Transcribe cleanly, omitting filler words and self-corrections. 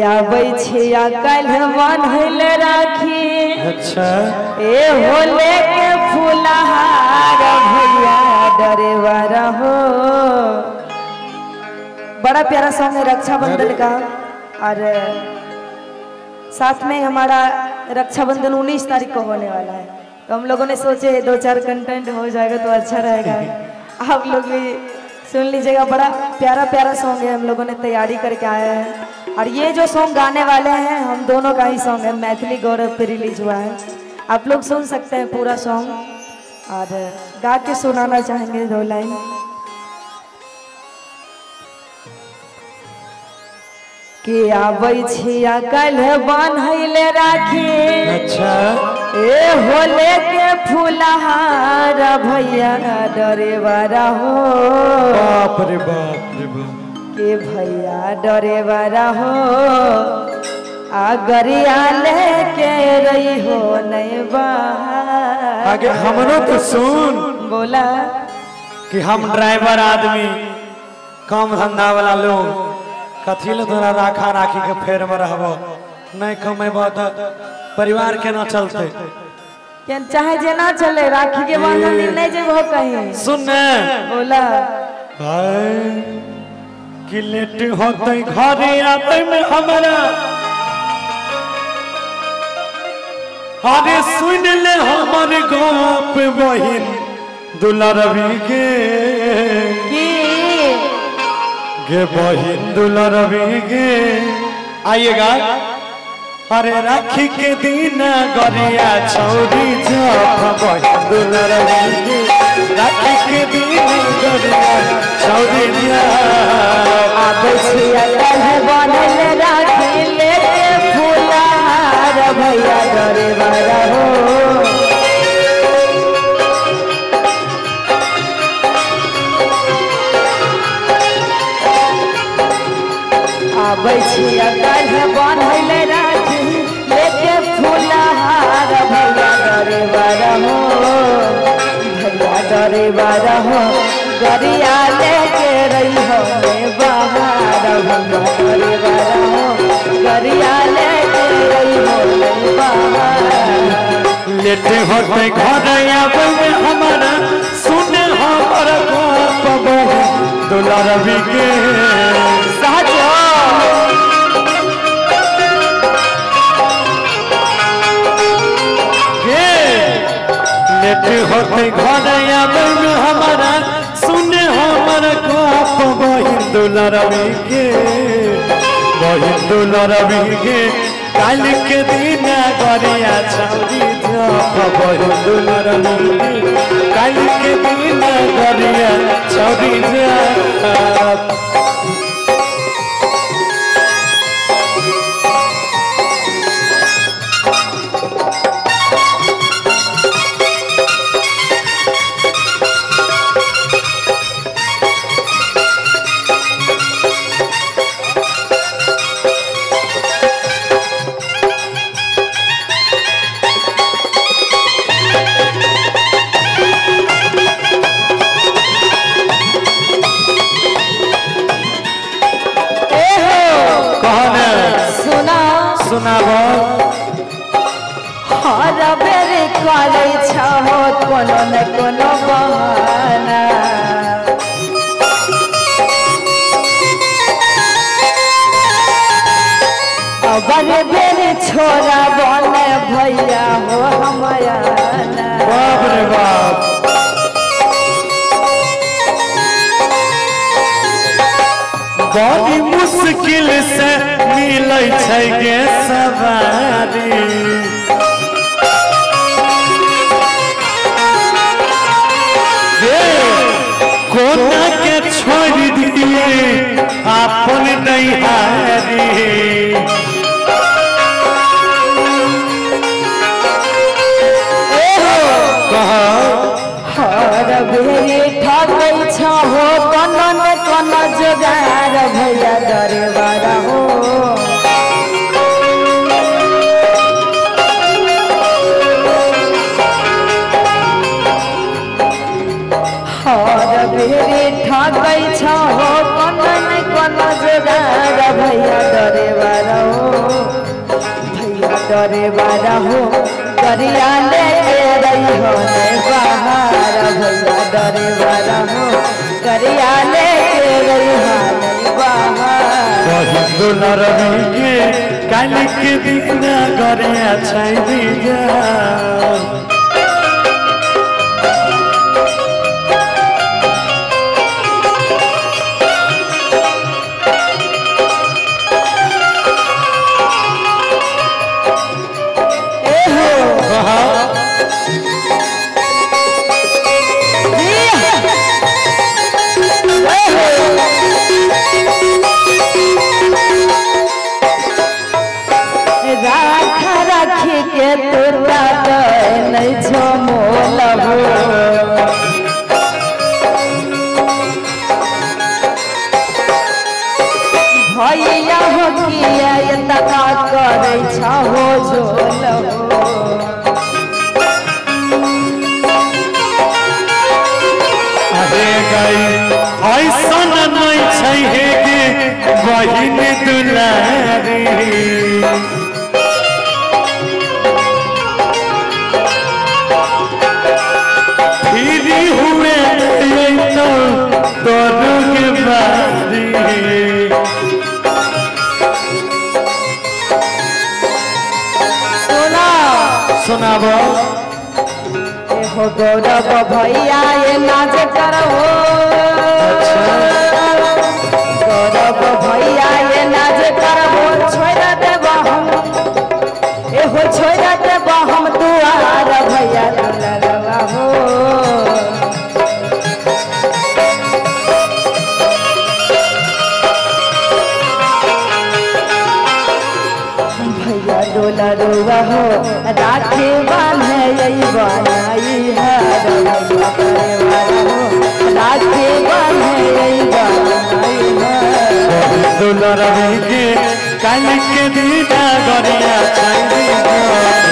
आबै छिया कल बांधल राखी। अच्छा ए होले के फूलहार भैया डरेवा रहो। बड़ा प्यारा सॉन्ग है रक्षाबंधन का। और साथ में हमारा रक्षाबंधन 19 तारीख को होने वाला है, तो हम लोगों ने सोचे 2-4 कंटेंट हो जाएगा तो अच्छा रहेगा। आप लोग भी सुन लीजिएगा, बड़ा प्यारा प्यारा सॉन्ग है, हम लोगों ने तैयारी करके आए हैं। और ये जो सॉन्ग गाने वाले हैं हम दोनों का ही सॉन्ग है, मैथिली गौरव पे रिलीज हुआ है। आप लोग सुन सकते हैं पूरा सॉन्ग और गा के सुनाना चाहेंगे 2 लाइन। के आबै छिया कल बांधल राखी। अच्छा ए होले के फूलहार भैया डरेवा रहो। बाप रे बाप रे बाप के भैया डरेवा रहो। गरिया लेके रही हो नहीं बाहर। आगे हमरो तो सुन बोला कि हम ड्राइवर आदमी काम धंधा वाला लोग कथी ले तोरा राखा राखी के फेर में रहबो, नहीं कमेबो तो परिवार केना चलते। चाहे जेना चले राखी के बांधल दिन नहीं जेबो कहीं। सुन बोला कि लेट होते घरे आते में हमारा। अरे सुन ले हमारे गप बहिन दुलारवी के बहिन दुलारवी के। आइएगा। अरे राखी के दिन गरिया छौरी जप बहिन दुलारवी के। राखी के दिन गरिया छौरी जप। आबै छिया कल बांधल राखी लेके फूलहार भैया डरेवा रहो। आबै छिया कल बांधल राखी लेके फूलहार भैया डरेवा रहो। भैया डरेवा रहो। गरिया लेके रही हो बाहर भैया डरेवा रहो। गरिया लेके रही हो बाहर। लेटे होते घर आवे में हमारा सुन हमारा गप बहिन दुलारवी के। साजो लेटे होते घर आवे में हमारा सुन हमारा गप बहिन दुलारवी के। बहिन दुलारवी के काल के दिन गरिया छौरी जप बहिन दुलारवी के। काल के दिन गरिया छौरी जप। हर बेर करे छहो कोनो न कोनो बहाना। बड़े बेर छोरा बने भैया हो हमारा। बाप रे बाप बड़ी मुश्किल से मिलै छै गे सवारी। कोना के छोड़ दिए अपन नैहारी। हर बेर ठगै छहो कोनो न कोनो जोगार भैया डरेवा रहो। हर बेर ठगै छहो कोनो न कोनो जोगार भैया डरेवा डरे बारा हो गरिया लेके रही हो बाहर भैया डरे बारा हो गरिया लेके रही हो बाहर दुलर के काल के दिन गरिया छाई जा के तोरा नहीं छो मोलबो भैया हो किया एतना करे छहो झोलबो अरे गई ऐसा नहीं छै गे बहिन दुलारी हुए तो तोरू के बारी सुनाबो हो गौरव भैया ये नाच करो गौरव भैया ये नाच करो छोड़ देबो हम हो छोड़ देबो हम दुआर भैया दुलरवा हो भैया दुलरवा हो राखे बांधे बनाई हर भैया हो राखे बांधे बनाई दुलर के काल के दीदा गरिया छाई